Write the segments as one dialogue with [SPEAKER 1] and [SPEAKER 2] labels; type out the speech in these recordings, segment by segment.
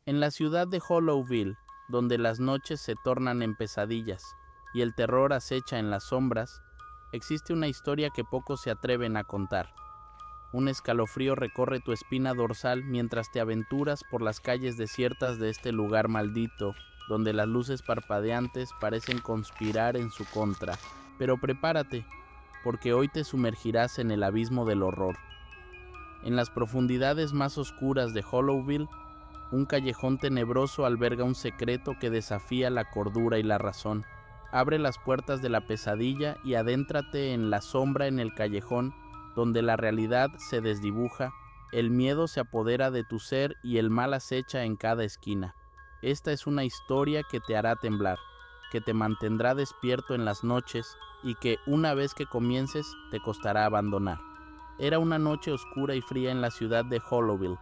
[SPEAKER 1] En la ciudad de Hollowville, donde las noches se tornan en pesadillas y el terror acecha en las sombras, existe una historia que pocos se atreven a contar. Un escalofrío recorre tu espina dorsal mientras te aventuras por las calles desiertas de este lugar maldito, donde las luces parpadeantes parecen conspirar en su contra. Pero prepárate, porque hoy te sumergirás en el abismo del horror. En las profundidades más oscuras de Hollowville, un callejón tenebroso alberga un secreto que desafía la cordura y la razón. Abre las puertas de la pesadilla y adéntrate en la sombra en el callejón, donde la realidad se desdibuja, el miedo se apodera de tu ser y el mal acecha en cada esquina. Esta es una historia que te hará temblar, que te mantendrá despierto en las noches y que, una vez que comiences, te costará abandonar. Era una noche oscura y fría en la ciudad de Hollowville.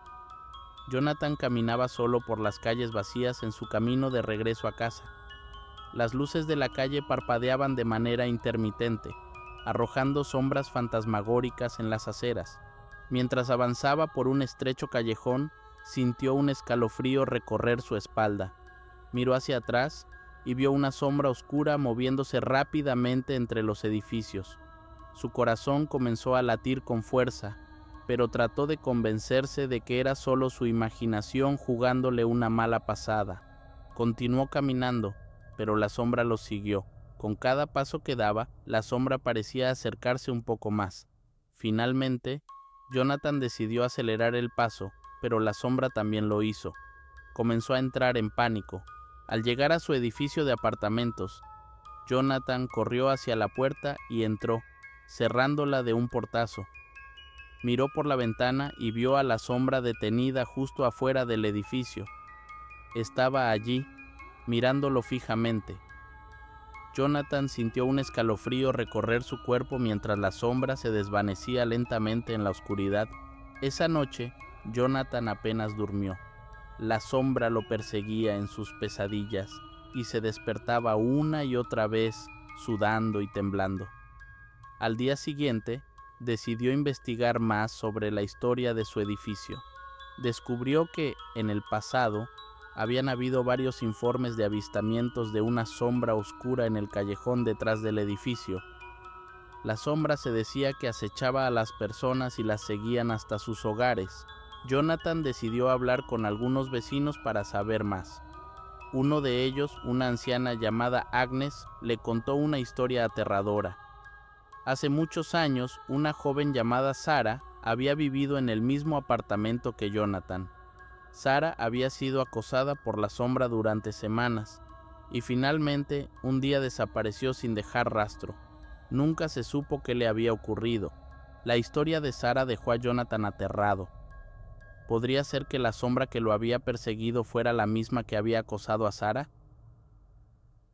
[SPEAKER 1] Jonathan caminaba solo por las calles vacías en su camino de regreso a casa. Las luces de la calle parpadeaban de manera intermitente, arrojando sombras fantasmagóricas en las aceras. Mientras avanzaba por un estrecho callejón, sintió un escalofrío recorrer su espalda. Miró hacia atrás y vio una sombra oscura moviéndose rápidamente entre los edificios. Su corazón comenzó a latir con fuerza, pero trató de convencerse de que era solo su imaginación jugándole una mala pasada. Continuó caminando, pero la sombra lo siguió. Con cada paso que daba, la sombra parecía acercarse un poco más. Finalmente, Jonathan decidió acelerar el paso, pero la sombra también lo hizo. Comenzó a entrar en pánico. Al llegar a su edificio de apartamentos, Jonathan corrió hacia la puerta y entró, cerrándola de un portazo. Miró por la ventana y vio a la sombra detenida justo afuera del edificio. Estaba allí, mirándolo fijamente. Jonathan sintió un escalofrío recorrer su cuerpo mientras la sombra se desvanecía lentamente en la oscuridad. Esa noche, Jonathan apenas durmió. La sombra lo perseguía en sus pesadillas y se despertaba una y otra vez, sudando y temblando. Al día siguiente, decidió investigar más sobre la historia de su edificio. Descubrió que, en el pasado, habían habido varios informes de avistamientos de una sombra oscura en el callejón detrás del edificio. La sombra se decía que acechaba a las personas y las seguían hasta sus hogares. Jonathan decidió hablar con algunos vecinos para saber más. Uno de ellos, una anciana llamada Agnes, le contó una historia aterradora. Hace muchos años, una joven llamada Sara había vivido en el mismo apartamento que Jonathan. Sara había sido acosada por la sombra durante semanas y finalmente un día desapareció sin dejar rastro. Nunca se supo qué le había ocurrido. La historia de Sara dejó a Jonathan aterrado. ¿Podría ser que la sombra que lo había perseguido fuera la misma que había acosado a Sara?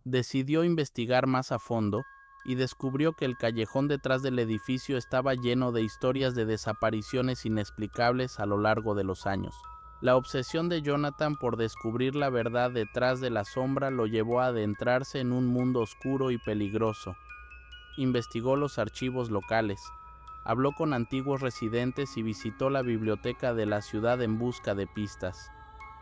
[SPEAKER 1] Decidió investigar más a fondo y descubrió que el callejón detrás del edificio estaba lleno de historias de desapariciones inexplicables a lo largo de los años. La obsesión de Jonathan por descubrir la verdad detrás de la sombra lo llevó a adentrarse en un mundo oscuro y peligroso. Investigó los archivos locales, habló con antiguos residentes y visitó la biblioteca de la ciudad en busca de pistas.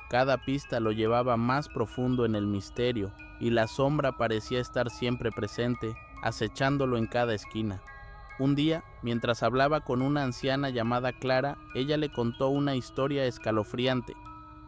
[SPEAKER 1] Cada pista lo llevaba más profundo en el misterio, y la sombra parecía estar siempre presente, acechándolo en cada esquina. Un día, mientras hablaba con una anciana llamada Clara, ella le contó una historia escalofriante.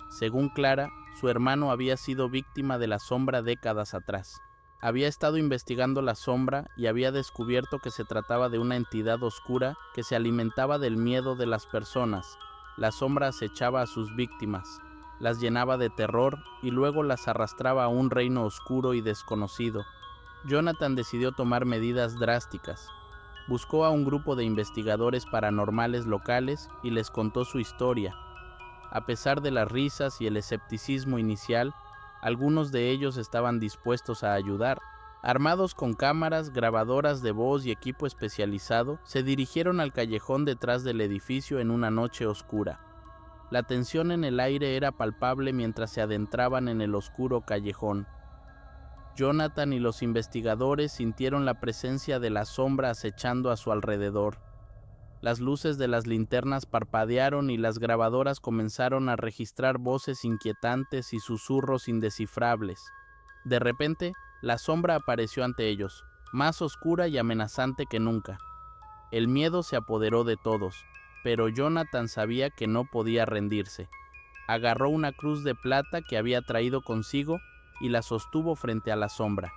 [SPEAKER 1] Según Clara, su hermano había sido víctima de la sombra décadas atrás. Había estado investigando la sombra y había descubierto que se trataba de una entidad oscura que se alimentaba del miedo de las personas. La sombra acechaba a sus víctimas, las llenaba de terror y luego las arrastraba a un reino oscuro y desconocido. Jonathan decidió tomar medidas drásticas. Buscó a un grupo de investigadores paranormales locales y les contó su historia. A pesar de las risas y el escepticismo inicial, algunos de ellos estaban dispuestos a ayudar. Armados con cámaras, grabadoras de voz y equipo especializado, se dirigieron al callejón detrás del edificio en una noche oscura. La tensión en el aire era palpable mientras se adentraban en el oscuro callejón. Jonathan y los investigadores sintieron la presencia de la sombra acechando a su alrededor. Las luces de las linternas parpadearon y las grabadoras comenzaron a registrar voces inquietantes y susurros indescifrables. De repente, la sombra apareció ante ellos, más oscura y amenazante que nunca. El miedo se apoderó de todos, pero Jonathan sabía que no podía rendirse. Agarró una cruz de plata que había traído consigo y la sostuvo frente a la sombra.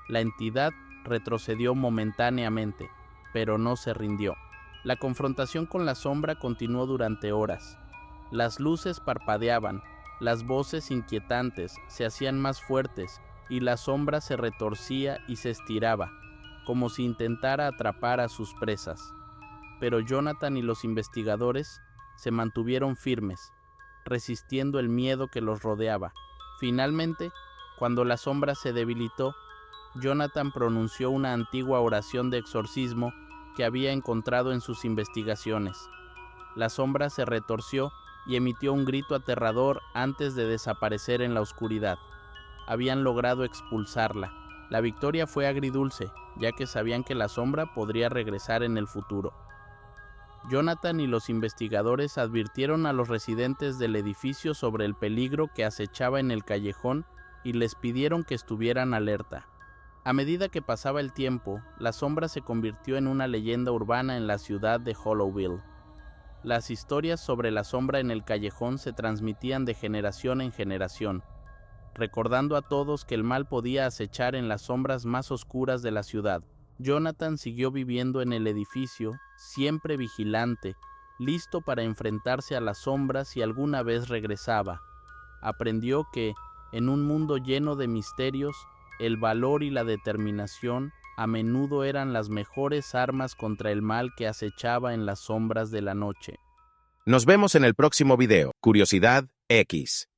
[SPEAKER 1] La entidad retrocedió momentáneamente, pero no se rindió. La confrontación con la sombra continuó durante horas. Las luces parpadeaban, las voces inquietantes se hacían más fuertes y la sombra se retorcía y se estiraba, como si intentara atrapar a sus presas. Pero Jonathan y los investigadores se mantuvieron firmes, resistiendo el miedo que los rodeaba. Finalmente, cuando la sombra se debilitó, Jonathan pronunció una antigua oración de exorcismo que había encontrado en sus investigaciones. La sombra se retorció y emitió un grito aterrador antes de desaparecer en la oscuridad. Habían logrado expulsarla. La victoria fue agridulce, ya que sabían que la sombra podría regresar en el futuro. Jonathan y los investigadores advirtieron a los residentes del edificio sobre el peligro que acechaba en el callejón y les pidieron que estuvieran alerta. A medida que pasaba el tiempo, la sombra se convirtió en una leyenda urbana en la ciudad de Hollowville. Las historias sobre la sombra en el callejón se transmitían de generación en generación, recordando a todos que el mal podía acechar en las sombras más oscuras de la ciudad. Jonathan siguió viviendo en el edificio, siempre vigilante, listo para enfrentarse a las sombras si alguna vez regresaba. Aprendió que, en un mundo lleno de misterios, el valor y la determinación a menudo eran las mejores armas contra el mal que acechaba en las sombras de la noche.
[SPEAKER 2] Nos vemos en el próximo video. Curiosidad X.